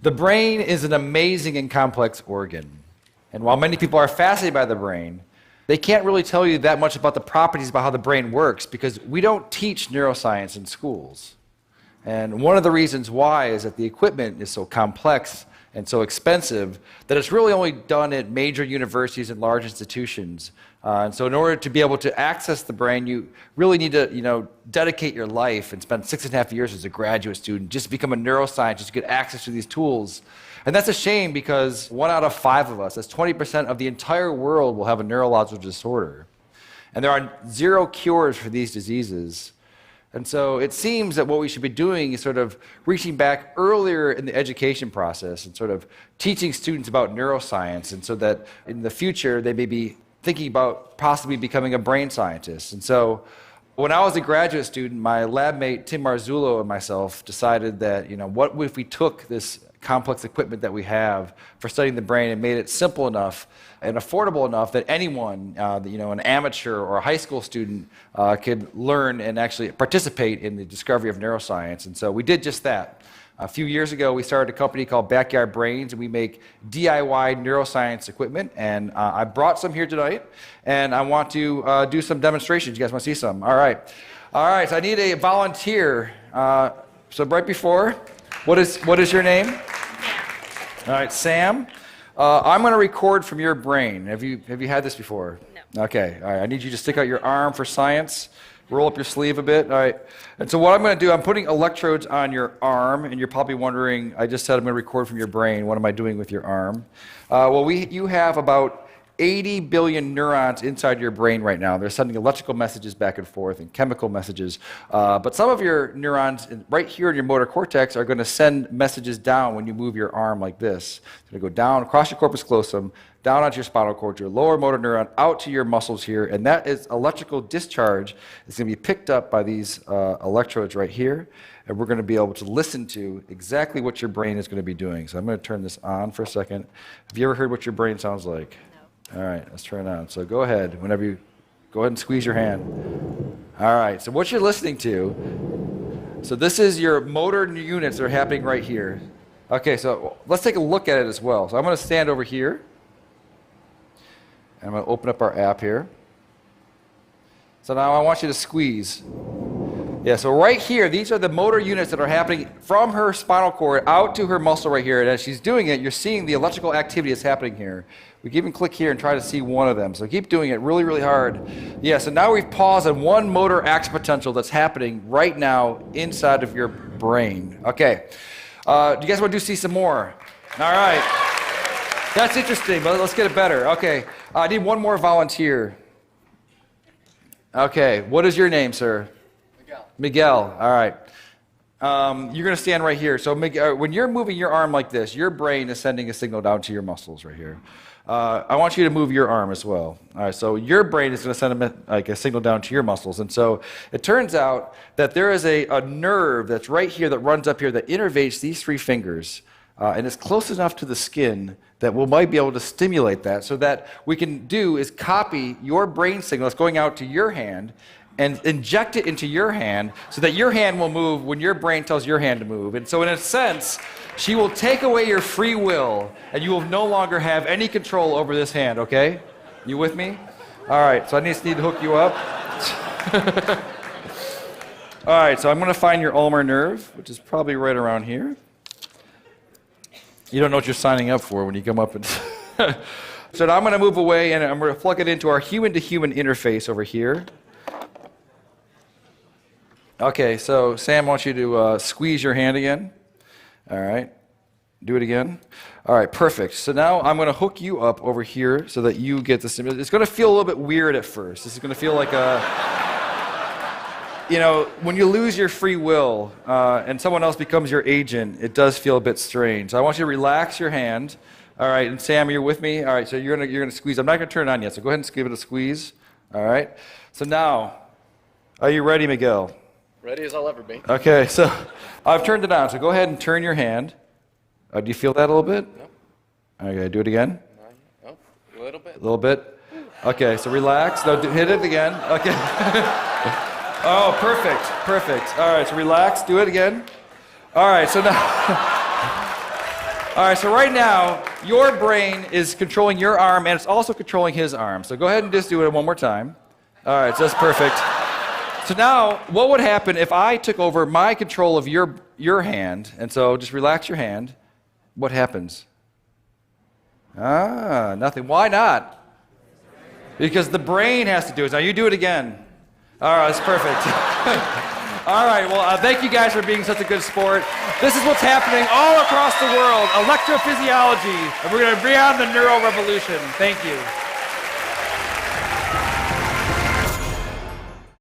The brain is an amazing and complex organ. And while many people are fascinated by the brain, they can't really tell you that much about the properties about how the brain works because we don't teach neuroscience in schools. And one of the reasons why is that the equipment is so complex and so expensive that it's really only done at major universities and large institutions. And so in order to be able to access the brain, you really need to dedicate your life and spend 6.5 years as a graduate student just to become a neuroscientist to get access to these tools. And that's a shame because 1 out of 5 of us, that's 20% of the entire world, will have a neurological disorder. And there are 0 cures for these diseases. And so it seems that what we should be doing is sort of reaching back earlier in the education process and sort of teaching students about neuroscience, and so that in the future they may be thinking about possibly becoming a brain scientist. And so when I was a graduate student, my lab mate Tim Marzullo and myself decided that, what if we took this complex equipment that we have for studying the brain and made it simple enough and affordable enough that anyone, an amateur or a high school student, could learn and actually participate in the discovery of neuroscience. And so we did just that. A few years ago, we started a company called Backyard Brains, and we make DIY neuroscience equipment. And I brought some here tonight, and I want to do some demonstrations. You guys want to see some? All right. So I need a volunteer. So right before, what is your name? All right, Sam. I'm going to record from your brain. Have you had this before? No. Okay. All right. I need you to stick out your arm for science. Roll up your sleeve a bit. All right. And so what I'm going to do, I'm putting electrodes on your arm, and you're probably wondering, I just said I'm going to record from your brain. What am I doing with your arm? You have about 80 billion neurons inside your brain right now. They're sending electrical messages back and forth and chemical messages. But some of your neurons right here in your motor cortex are going to send messages down when you move your arm like this. It's going to go down across your corpus callosum, down onto your spinal cord, your lower motor neuron, out to your muscles here. And that is electrical discharge. It's going to be picked up by these electrodes right here. And we're going to be able to listen to exactly what your brain is going to be doing. So I'm going to turn this on for a second. Have you ever heard what your brain sounds like? All right, let's turn it on. So go ahead. Go ahead and squeeze your hand. All right, so what you're listening to, so this is your motor units that are happening right here. Okay, so let's take a look at it as well. So I'm going to stand over here. And I'm going to open up our app here. So now I want you to squeeze. Yeah, so right here, these are the motor units that are happening from her spinal cord out to her muscle right here. And as she's doing it, you're seeing the electrical activity that's happening here. We can even click here and try to see one of them. So keep doing it really, really hard. Yeah, so now we've paused on one motor action potential that's happening right now inside of your brain. Okay. Do you guys want to see some more? All right. That's interesting, but let's get it better. Okay. I need one more volunteer. Okay. What is your name, sir? Miguel. All right. You're going to stand right here. So when you're moving your arm like this, your brain is sending a signal down to your muscles right here. I want you to move your arm as well. All right, so your brain is going to send a signal down to your muscles. And so it turns out that there is a nerve that's right here that runs up here that innervates these 3 fingers. And it's close enough to the skin that we might be able to stimulate that. So that we can do is copy your brain signal that's going out to your hand and inject it into your hand so that your hand will move when your brain tells your hand to move. And so in a sense, she will take away your free will, and you will no longer have any control over this hand, okay? You with me? All right, so I just need to hook you up. All right, so I'm going to find your ulnar nerve, which is probably right around here. You don't know what you're signing up for when you come up and... So now I'm going to move away, and I'm going to plug it into our human-to-human interface over here. Okay, so Sam wants you to squeeze your hand again. All right, do it again. All right, perfect. So now I'm going to hook you up over here so that you get the stimulus. It's going to feel a little bit weird at first. This is going to feel like when you lose your free will and someone else becomes your agent, it does feel a bit strange. So I want you to relax your hand. All right, and Sam, you're with me? All right, so you're gonna squeeze. I'm not going to turn it on yet, so go ahead and give it a squeeze. All right. So now, are you ready, Miguel? Ready as I'll ever be. Okay, so I've turned it on. So go ahead and turn your hand. Do you feel that a little bit? No. Okay, do it again. No, a little bit. A little bit. Okay, so relax. No, hit it again. Okay. Oh, perfect. All right, so relax. Do it again. All right, so now. All right, so right now, your brain is controlling your arm, and it's also controlling his arm. So go ahead and just do it one more time. All right, so that's perfect. So now, what would happen if I took over my control of your hand? And so just relax your hand. What happens? Nothing. Why not? Because the brain has to do it. Now you do it again. All right, that's perfect. All right, well, thank you guys for being such a good sport. This is what's happening all across the world, electrophysiology, and we're going to bring on the neuro revolution. Thank you.